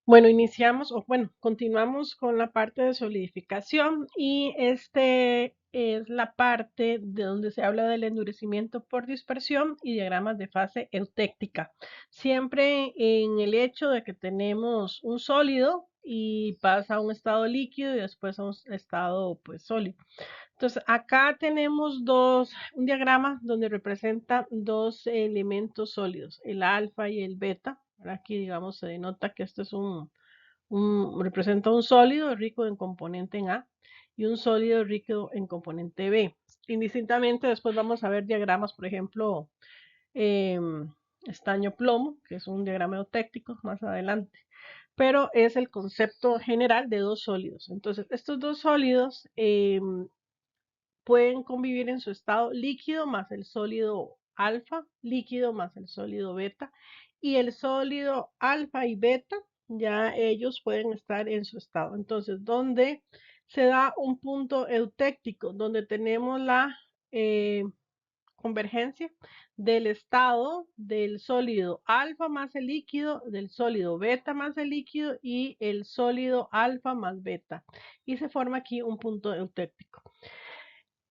Bueno, continuamos con la parte de solidificación y este es la parte de donde se habla del endurecimiento por dispersión y diagramas de fase eutéctica. Siempre en el hecho de que tenemos un sólido y pasa a un estado líquido y después a un estado pues sólido. Entonces, acá tenemos un diagrama donde representa dos elementos sólidos, el alfa y el beta. Aquí, digamos, se denota que este es representa un sólido rico en componente en A y un sólido rico en componente B. Indistintamente, después vamos a ver diagramas, por ejemplo, estaño plomo, que es un diagrama eutéctico más adelante. Pero es el concepto general de dos sólidos. Entonces, estos dos sólidos pueden convivir en su estado líquido más el sólido alfa, líquido más el sólido beta, y el sólido alfa y beta, ya ellos pueden estar en su estado. Entonces, donde se da un punto eutéctico, donde tenemos la convergencia del estado del sólido alfa más el líquido, del sólido beta más el líquido y el sólido alfa más beta. Y se forma aquí un punto eutéctico.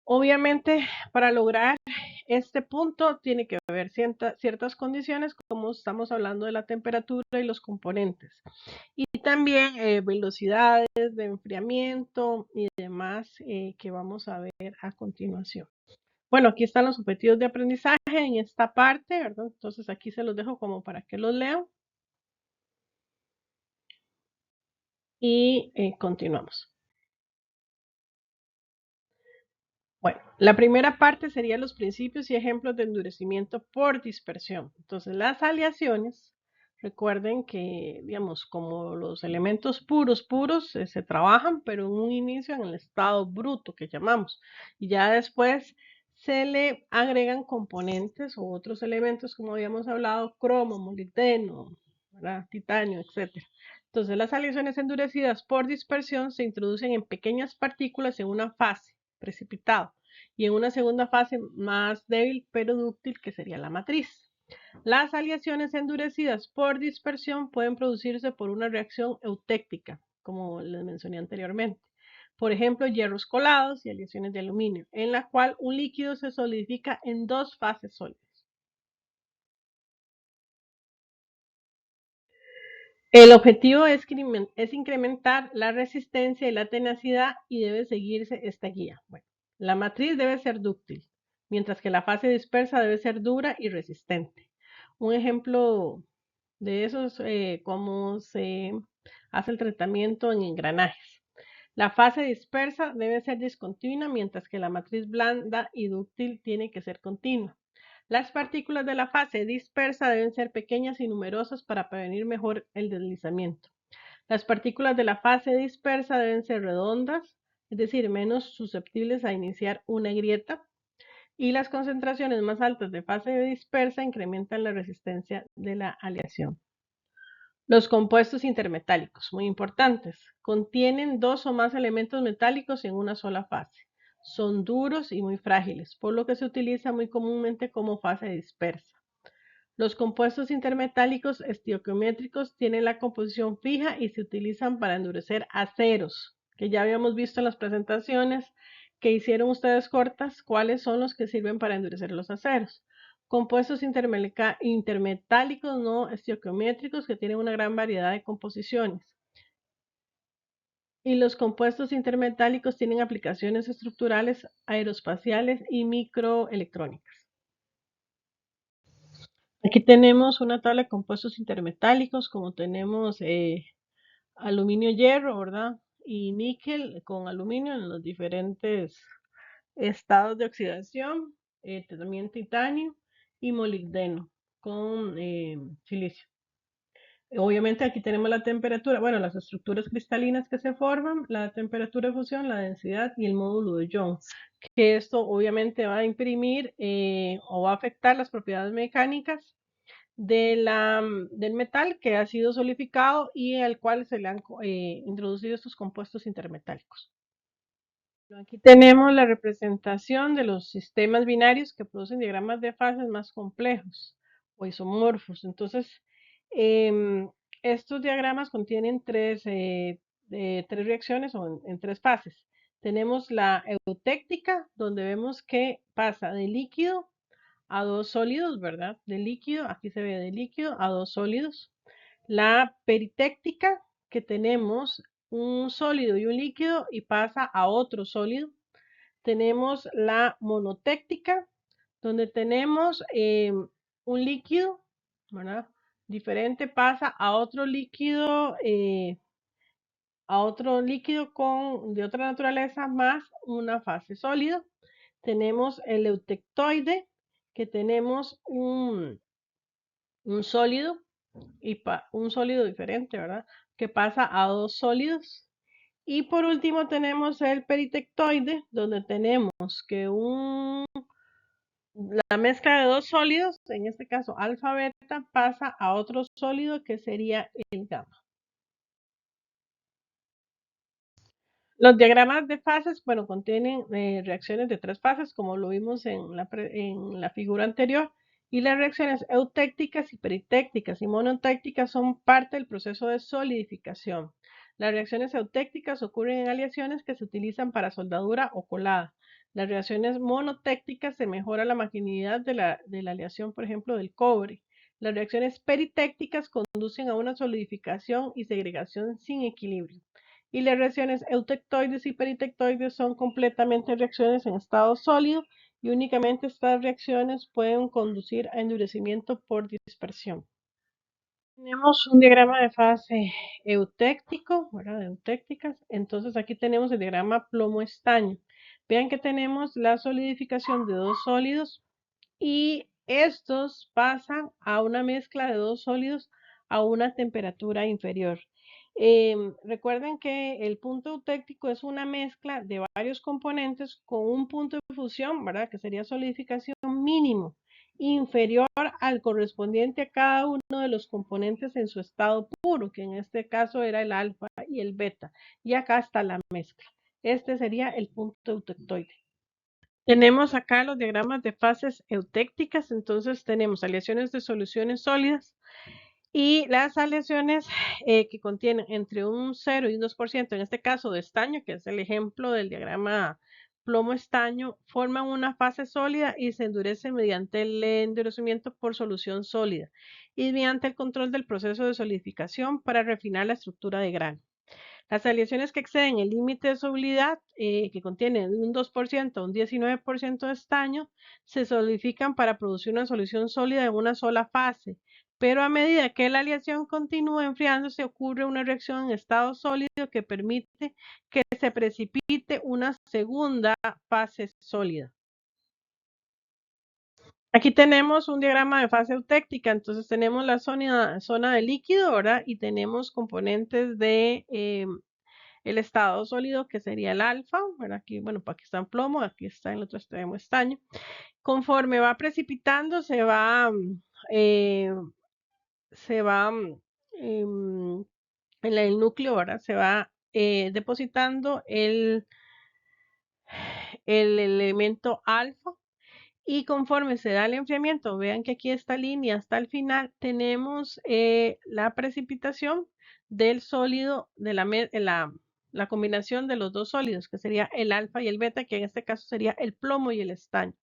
Obviamente, para lograr este punto tiene que haber ciertas condiciones, como estamos hablando de la temperatura y los componentes. Y también velocidades de enfriamiento y demás que vamos a ver a continuación. Bueno, aquí están los objetivos de aprendizaje en esta parte, ¿verdad? Entonces aquí se los dejo como para que los lean. Y continuamos. Bueno, la primera parte sería los principios y ejemplos de endurecimiento por dispersión. Entonces, las aleaciones, recuerden que, digamos, como los elementos puros se trabajan, pero en un inicio en el estado bruto que llamamos. Y ya después se le agregan componentes o otros elementos, como habíamos hablado, cromo, molibdeno, ¿verdad? Titanio, etc. Entonces, las aleaciones endurecidas por dispersión se introducen en pequeñas partículas en una fase precipitado y en una segunda fase más débil pero dúctil que sería la matriz. Las aleaciones endurecidas por dispersión pueden producirse por una reacción eutéctica, como les mencioné anteriormente. Por ejemplo, hierros colados y aleaciones de aluminio, en la cual un líquido se solidifica en dos fases sólidas. El objetivo es incrementar la resistencia y la tenacidad y debe seguirse esta guía. Bueno, la matriz debe ser dúctil, mientras que la fase dispersa debe ser dura y resistente. Un ejemplo de eso es cómo se hace el tratamiento en engranajes. La fase dispersa debe ser discontinua, mientras que la matriz blanda y dúctil tiene que ser continua. Las partículas de la fase dispersa deben ser pequeñas y numerosas para prevenir mejor el deslizamiento. Las partículas de la fase dispersa deben ser redondas, es decir, menos susceptibles a iniciar una grieta. Y las concentraciones más altas de fase dispersa incrementan la resistencia de la aleación. Los compuestos intermetálicos, muy importantes, contienen dos o más elementos metálicos en una sola fase. Son duros y muy frágiles, por lo que se utiliza muy comúnmente como fase dispersa. Los compuestos intermetálicos estequiométricos tienen la composición fija y se utilizan para endurecer aceros, que ya habíamos visto en las presentaciones que hicieron ustedes cortas, cuáles son los que sirven para endurecer los aceros. Compuestos intermetálicos no estequiométricos que tienen una gran variedad de composiciones. Y los compuestos intermetálicos tienen aplicaciones estructurales, aeroespaciales y microelectrónicas. Aquí tenemos una tabla de compuestos intermetálicos, como tenemos aluminio, hierro, ¿verdad? Y níquel con aluminio en los diferentes estados de oxidación, también titanio y molibdeno con silicio. Obviamente aquí tenemos la temperatura, bueno, las estructuras cristalinas que se forman, la temperatura de fusión, la densidad y el módulo de Young, que esto obviamente va a imprimir o va a afectar las propiedades mecánicas del metal que ha sido solidificado y al cual se le han introducido estos compuestos intermetálicos. Aquí tenemos la representación de los sistemas binarios que producen diagramas de fases más complejos o isomorfos. Entonces, estos diagramas contienen tres reacciones o en tres fases. Tenemos la eutéctica, donde vemos que pasa de líquido a dos sólidos, ¿verdad? De líquido, aquí se ve de líquido a dos sólidos. La peritéctica, que tenemos un sólido y un líquido y pasa a otro sólido. Tenemos la monotéctica, donde tenemos un líquido, ¿verdad? Diferente, pasa a otro líquido de otra naturaleza más una fase sólida. Tenemos el eutectoide, que tenemos un sólido y un sólido diferente, ¿verdad? Que pasa a dos sólidos. Y por último tenemos el peritectoide, donde tenemos que la mezcla de dos sólidos, en este caso alfa beta, pasa a otro sólido que sería el gamma. Los diagramas de fases, bueno, contienen reacciones de tres fases, como lo vimos en la figura anterior, y las reacciones eutécticas y peritécticas y monotécticas son parte del proceso de solidificación. Las reacciones eutécticas ocurren en aleaciones que se utilizan para soldadura o colada. Las reacciones monotécticas se mejora la magnetidad de la aleación, por ejemplo, del cobre. Las reacciones peritécticas conducen a una solidificación y segregación sin equilibrio. Y las reacciones eutectoides y peritectoides son completamente reacciones en estado sólido y únicamente estas reacciones pueden conducir a endurecimiento por dispersión. Tenemos un diagrama de fase eutéctico, ¿verdad? Eutécticas. Entonces aquí tenemos el diagrama plomo-estaño. Vean que tenemos la solidificación de dos sólidos y estos pasan a una mezcla de dos sólidos a una temperatura inferior. Recuerden que el punto eutéctico es una mezcla de varios componentes con un punto de fusión, ¿verdad? Que sería solidificación mínimo, inferior al correspondiente a cada uno de los componentes en su estado puro, que en este caso era el alfa y el beta. Y acá está la mezcla. Este sería el punto eutectoide. Tenemos acá los diagramas de fases eutécticas, entonces tenemos aleaciones de soluciones sólidas y las aleaciones que contienen entre un 0 y un 2%, en este caso de estaño, que es el ejemplo del diagrama plomo-estaño, forman una fase sólida y se endurecen mediante el endurecimiento por solución sólida y mediante el control del proceso de solidificación para refinar la estructura de grano. Las aleaciones que exceden el límite de solubilidad, que contienen un 2% o un 19% de estaño, se solidifican para producir una solución sólida en una sola fase. Pero a medida que la aleación continúa enfriándose, ocurre una reacción en estado sólido que permite que se precipite una segunda fase sólida. Aquí tenemos un diagrama de fase eutéctica, entonces tenemos la zona de líquido, ¿verdad? Y tenemos componentes de el estado sólido, que sería el alfa, ¿verdad? Aquí, bueno, aquí está en plomo, aquí está en el otro extremo estaño. Conforme va precipitando, se va en el núcleo, ¿verdad? Se va depositando el elemento alfa. Y conforme se da el enfriamiento, vean que aquí esta línea hasta el final, tenemos la precipitación del sólido, de la combinación de los dos sólidos, que sería el alfa y el beta, que en este caso sería el plomo y el estaño.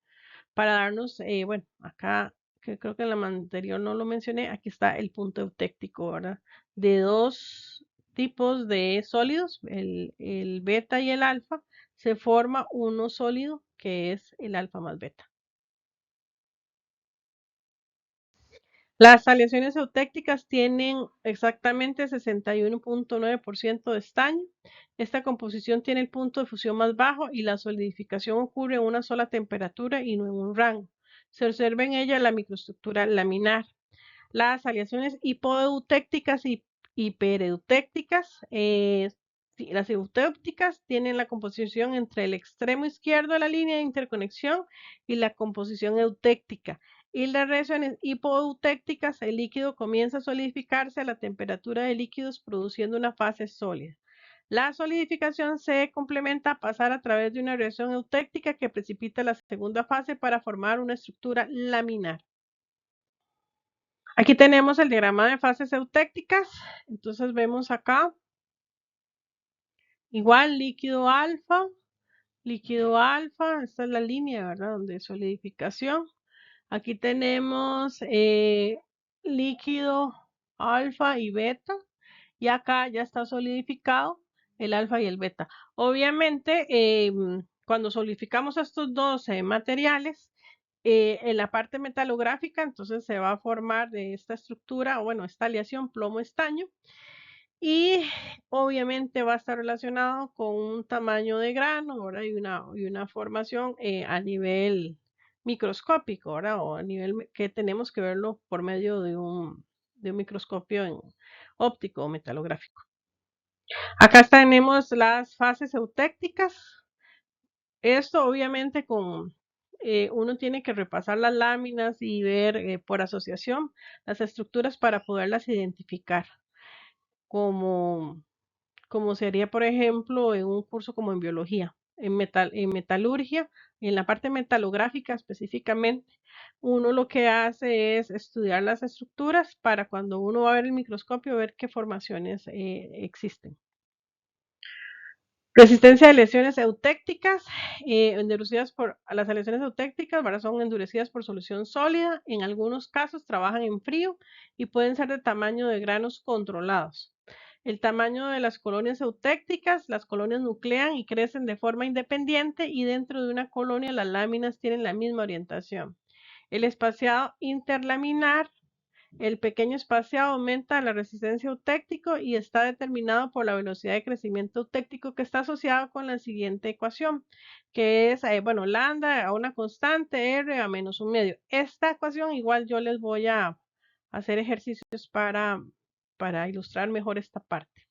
Para darnos, bueno, acá, que creo que en la anterior no lo mencioné, aquí está el punto eutéctico, ¿verdad? De dos tipos de sólidos, el beta y el alfa, se forma uno sólido que es el alfa más beta. Las aleaciones eutécticas tienen exactamente 61.9% de estaño. Esta composición tiene el punto de fusión más bajo y la solidificación ocurre en una sola temperatura y no en un rango. Se observa en ella la microestructura laminar. Las aleaciones hipoeutécticas y hipereutécticas, las eutécticas tienen la composición entre el extremo izquierdo de la línea de interconexión y la composición eutéctica. Y las reacciones hipoeutécticas, el líquido comienza a solidificarse a la temperatura de líquidos produciendo una fase sólida. La solidificación se complementa a pasar a través de una reacción eutéctica que precipita la segunda fase para formar una estructura laminar. Aquí tenemos el diagrama de fases eutécticas. Entonces vemos acá, igual líquido alfa, esta es la línea, ¿verdad? Donde es solidificación. Aquí tenemos líquido alfa y beta, y acá ya está solidificado el alfa y el beta. Obviamente, cuando solidificamos estos dos materiales, en la parte metalográfica, entonces se va a formar de esta estructura, o bueno, esta aleación plomo-estaño, y obviamente va a estar relacionado con un tamaño de grano, ¿verdad? Y una formación a nivel microscópico, ¿verdad? O a nivel que tenemos que verlo por medio de un microscopio óptico o metalográfico. Acá tenemos las fases eutécticas. Esto obviamente uno tiene que repasar las láminas y ver por asociación las estructuras para poderlas identificar, como, como sería, por ejemplo, en un curso como en biología, en metalurgia, en la parte metalográfica específicamente. Uno lo que hace es estudiar las estructuras para cuando uno va a ver el microscopio, ver qué formaciones existen. Resistencia de lesiones eutécticas, las lesiones eutécticas, ¿verdad? Son endurecidas por solución sólida. En algunos casos trabajan en frío y pueden ser de tamaño de granos controlados. El tamaño de las colonias eutécticas, las colonias nuclean y crecen de forma independiente, y dentro de una colonia las láminas tienen la misma orientación. El espaciado interlaminar, el pequeño espaciado aumenta la resistencia eutéctico y está determinado por la velocidad de crecimiento eutéctico, que está asociado con la siguiente ecuación, que es, bueno, lambda a una constante, R a menos un medio. Esta ecuación igual yo les voy a hacer ejercicios para ilustrar mejor esta parte.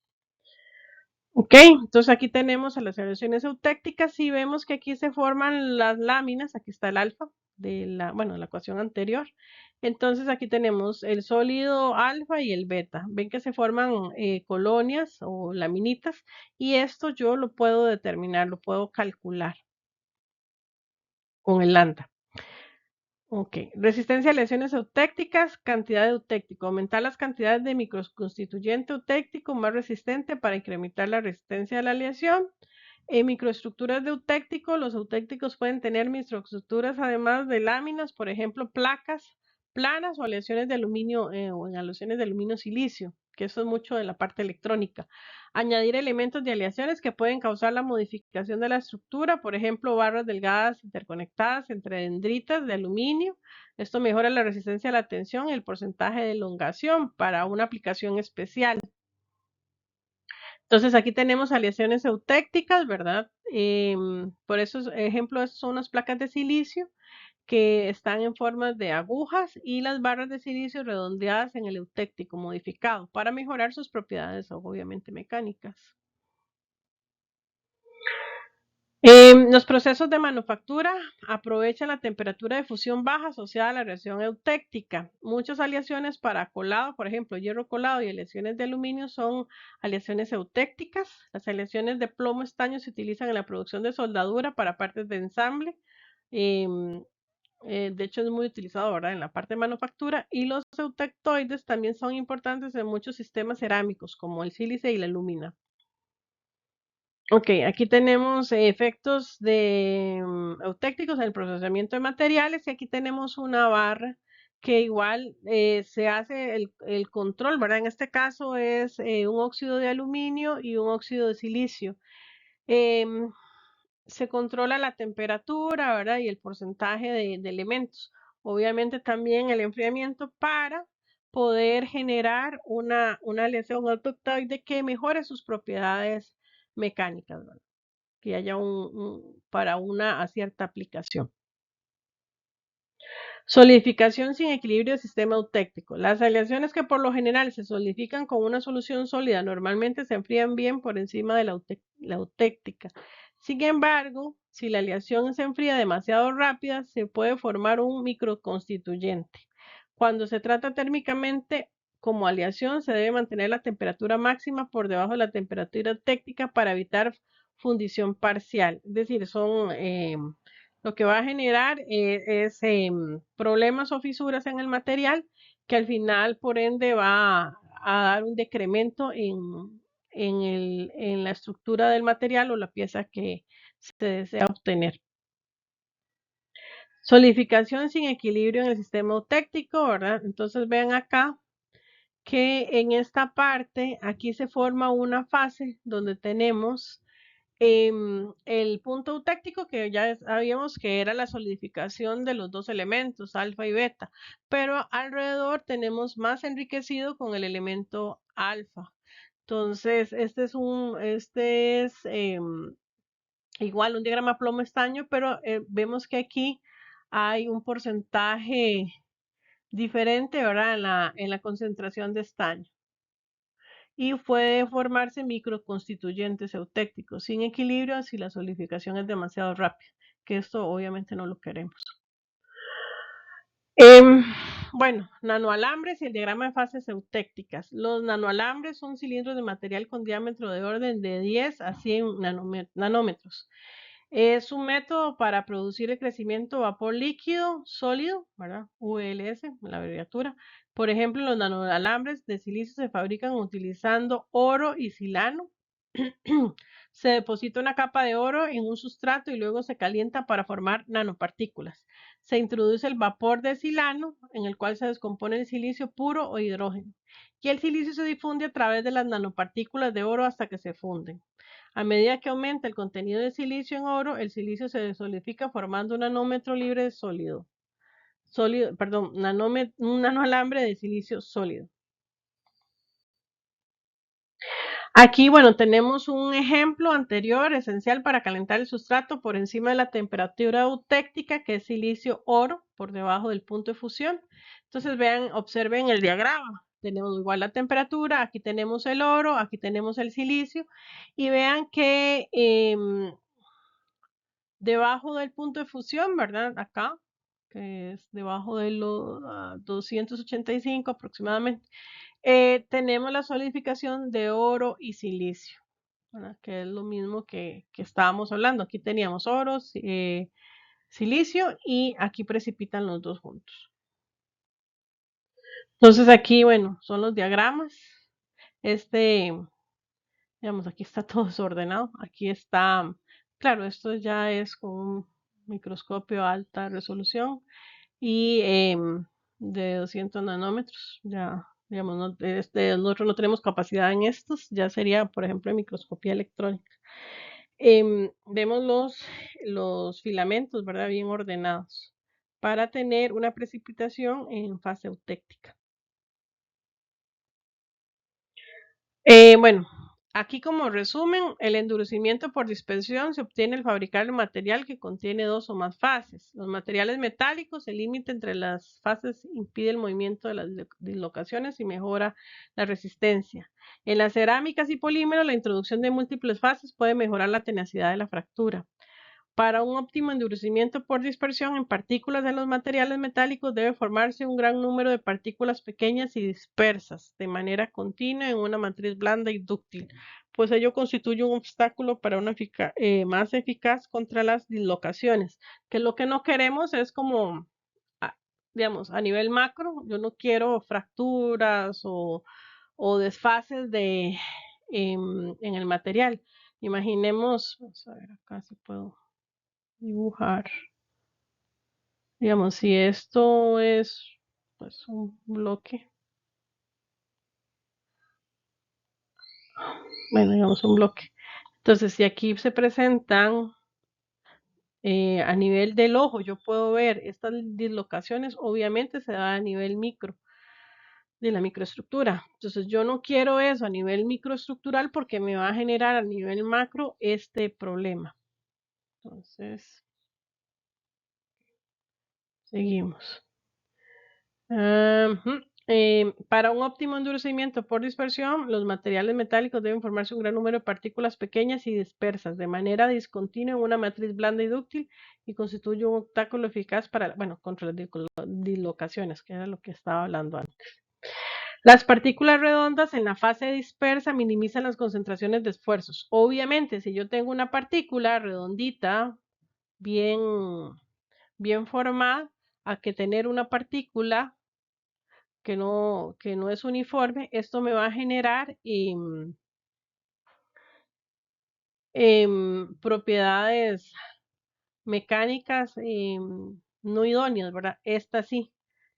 Ok, entonces aquí tenemos a las aleaciones eutécticas y vemos que aquí se forman las láminas. Aquí está el alfa de la ecuación anterior. Entonces aquí tenemos el sólido alfa y el beta. Ven que se forman colonias o laminitas, y esto yo lo puedo determinar, lo puedo calcular con el lambda. Ok, resistencia a lesiones eutécticas, cantidad de eutéctico. Aumentar las cantidades de microconstituyente eutéctico más resistente para incrementar la resistencia a la aleación. En microestructuras de eutéctico, los eutécticos pueden tener microestructuras además de láminas, por ejemplo, placas planas o aleaciones de aluminio o en aleaciones de aluminio silicio, que eso es mucho de la parte electrónica. Añadir elementos de aleaciones que pueden causar la modificación de la estructura, por ejemplo, barras delgadas interconectadas entre dendritas de aluminio. Esto mejora la resistencia a la tensión y el porcentaje de elongación para una aplicación especial. Entonces aquí tenemos aleaciones eutécticas, ¿verdad? Por eso, ejemplo, son unas placas de silicio que están en formas de agujas, y las barras de silicio redondeadas en el eutéctico modificado para mejorar sus propiedades, obviamente mecánicas. Los procesos de manufactura aprovechan la temperatura de fusión baja asociada a la reacción eutéctica. Muchas aleaciones para colado, por ejemplo, hierro colado y aleaciones de aluminio, son aleaciones eutécticas. Las aleaciones de plomo estaño se utilizan en la producción de soldadura para partes de ensamble. De hecho, es muy utilizado ahora en la parte de manufactura, y los eutectoides también son importantes en muchos sistemas cerámicos, como el sílice y la alúmina. Ok, aquí tenemos efectos de eutécticos en el procesamiento de materiales, y aquí tenemos una barra que igual se hace el control, ¿verdad? En este caso es un óxido de aluminio y un óxido de silicio. Se controla la temperatura, ¿verdad? Y el porcentaje de elementos. Obviamente también el enfriamiento para poder generar una aleación autoctoide que mejore sus propiedades mecánicas, ¿verdad? Que haya para una cierta aplicación. Solidificación sin equilibrio del sistema eutéctico. Las aleaciones que por lo general se solidifican con una solución sólida normalmente se enfrían bien por encima de la eutéctica. Sin embargo, si la aleación se enfría demasiado rápida, se puede formar un microconstituyente. Cuando se trata térmicamente como aleación, se debe mantener la temperatura máxima por debajo de la temperatura eutéctica para evitar fundición parcial. Es decir, lo que va a generar es problemas o fisuras en el material que al final, por ende, va a dar un decremento en la estructura del material o la pieza que se desea obtener. Solidificación sin equilibrio en el sistema eutéctico, ¿verdad? Entonces vean acá que en esta parte, aquí se forma una fase donde tenemos el punto eutéctico, que ya sabíamos que era la solidificación de los dos elementos, alfa y beta, pero alrededor tenemos más enriquecido con el elemento alfa. Entonces, este es igual un diagrama plomo-estaño, pero vemos que aquí hay un porcentaje diferente, ¿verdad? En la concentración de estaño. Y puede formarse microconstituyentes eutécticos sin equilibrio si la solidificación es demasiado rápida, que esto obviamente no lo queremos. Bueno, nanoalambres y el diagrama de fases eutécticas. Los nanoalambres son cilindros de material con diámetro de orden de 10 a 100 nanómetros. Es un método para producir el crecimiento vapor líquido sólido, ¿verdad? ULS, la abreviatura. Por ejemplo, los nanoalambres de silicio se fabrican utilizando oro y silano. Se deposita una capa de oro en un sustrato y luego se calienta para formar nanopartículas. Se introduce el vapor de silano, en el cual se descompone el silicio puro o hidrógeno. Y el silicio se difunde a través de las nanopartículas de oro hasta que se funden. A medida que aumenta el contenido de silicio en oro, el silicio se solidifica formando un nanómetro libre de sólido. Un nanoalambre de silicio sólido. Aquí, bueno, tenemos un ejemplo anterior esencial para calentar el sustrato por encima de la temperatura eutéctica, que es silicio oro, por debajo del punto de fusión. Entonces, vean, observen el diagrama. Tenemos igual la temperatura, aquí tenemos el oro, aquí tenemos el silicio, y vean que debajo del punto de fusión, ¿verdad? Acá, que es debajo de los 285 aproximadamente, tenemos la solidificación de oro y silicio, ¿verdad? Que es lo mismo que estábamos hablando. Aquí teníamos oro, silicio y aquí precipitan los dos juntos. Entonces aquí, bueno, son los diagramas. Digamos, aquí está todo desordenado. Aquí está, claro, esto ya es con un microscopio a alta resolución y de 200 nanómetros. Ya, digamos, nosotros no tenemos capacidad en estos, ya sería, por ejemplo, en microscopía electrónica. Vemos los filamentos, ¿verdad? Bien ordenados para tener una precipitación en fase eutéctica. Bueno, aquí como resumen, el endurecimiento por dispersión se obtiene al fabricar el material que contiene dos o más fases. Los materiales metálicos, el límite entre las fases impide el movimiento de las dislocaciones y mejora la resistencia. En las cerámicas y polímeros, la introducción de múltiples fases puede mejorar la tenacidad de la fractura. Para un óptimo endurecimiento por dispersión en partículas de los materiales metálicos debe formarse un gran número de partículas pequeñas y dispersas de manera continua en una matriz blanda y dúctil, pues ello constituye un obstáculo para una más eficaz contra las dislocaciones, que lo que no queremos es como, digamos, a nivel macro, yo no quiero fracturas o desfases en el material. Imaginemos, vamos a ver acá si puedo dibujar. Digamos, si esto es pues un bloque, bueno, digamos un bloque. Entonces, si aquí se presentan a nivel del ojo, yo puedo ver estas dislocaciones, obviamente se da a nivel micro, de la microestructura. Entonces, yo no quiero eso a nivel microestructural porque me va a generar a nivel macro este problema. Entonces, seguimos. Para un óptimo endurecimiento por dispersión, los materiales metálicos deben formarse un gran número de partículas pequeñas y dispersas de manera discontinua en una matriz blanda y dúctil y constituye un obstáculo eficaz para, bueno, contra las dislocaciones, que era lo que estaba hablando antes. Las partículas redondas en la fase dispersa minimizan las concentraciones de esfuerzos. Obviamente, si yo tengo una partícula redondita, bien formada, a que tener una partícula es uniforme, esto me va a generar propiedades mecánicas no idóneas, ¿verdad? Esta sí,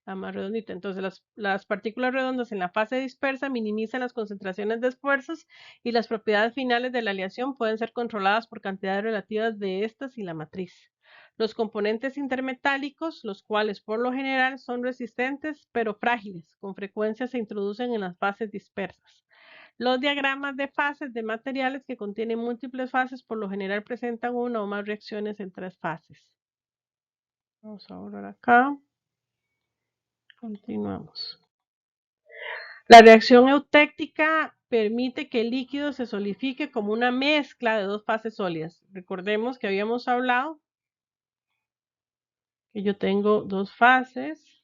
la más redondita. Entonces, las partículas redondas en la fase dispersa minimizan las concentraciones de esfuerzos y las propiedades finales de la aleación pueden ser controladas por cantidades relativas de estas y la matriz. Los componentes intermetálicos, los cuales por lo general son resistentes pero frágiles, con frecuencia se introducen en las fases dispersas. Los diagramas de fases de materiales que contienen múltiples fases por lo general presentan una o más reacciones en 3 fases. Vamos a borrar acá. Continuamos. La reacción eutéctica permite que el líquido se solidifique como una mezcla de 2 fases sólidas. Recordemos que habíamos hablado que yo tengo 2 fases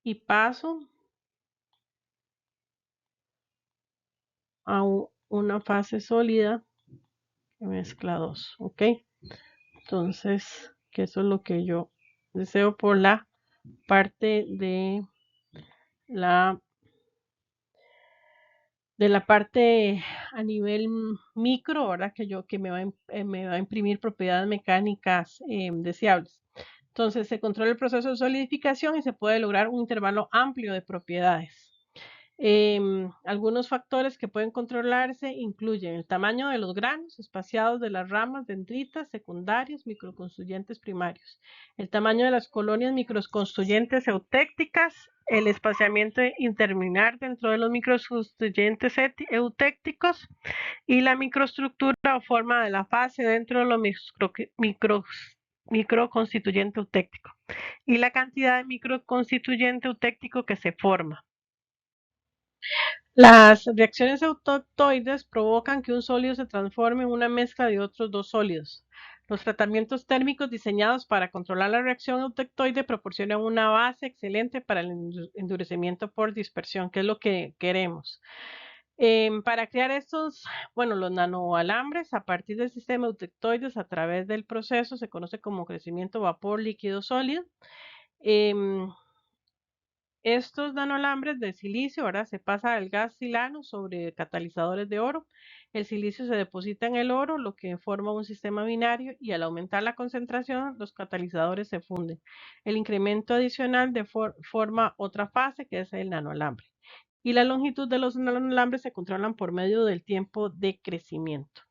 y paso a una fase sólida que mezcla 2, ¿ok? Entonces, que eso es lo que yo deseo por la parte de la parte a nivel micro, ¿verdad? Que me va a imprimir propiedades mecánicas deseables. Entonces se controla el proceso de solidificación y se puede lograr un intervalo amplio de propiedades. Algunos factores que pueden controlarse incluyen el tamaño de los granos espaciados de las ramas dendritas, secundarios, microconstituyentes primarios, el tamaño de las colonias microconstituyentes eutécticas, el espaciamiento interminar dentro de los microconstituyentes eutécticos y la microestructura o forma de la fase dentro de los microconstituyente eutéctico y la cantidad de microconstituyente eutéctico que se forma. Las reacciones autoctoides provocan que un sólido se transforme en una mezcla de otros 2 sólidos. Los tratamientos térmicos diseñados para controlar la reacción autoctoide proporcionan una base excelente para el endurecimiento por dispersión, que es lo que queremos. Para crear estos, los nanoalambres a partir del sistema eutectoides a través del proceso se conoce como crecimiento vapor líquido sólido. Estos nanoalambres de silicio, ahora se pasa el gas silano sobre catalizadores de oro. El silicio se deposita en el oro, lo que forma un sistema binario y al aumentar la concentración, los catalizadores se funden. El incremento adicional forma otra fase que es el nanoalambre. Y la longitud de los nanoalambres se controlan por medio del tiempo de crecimiento.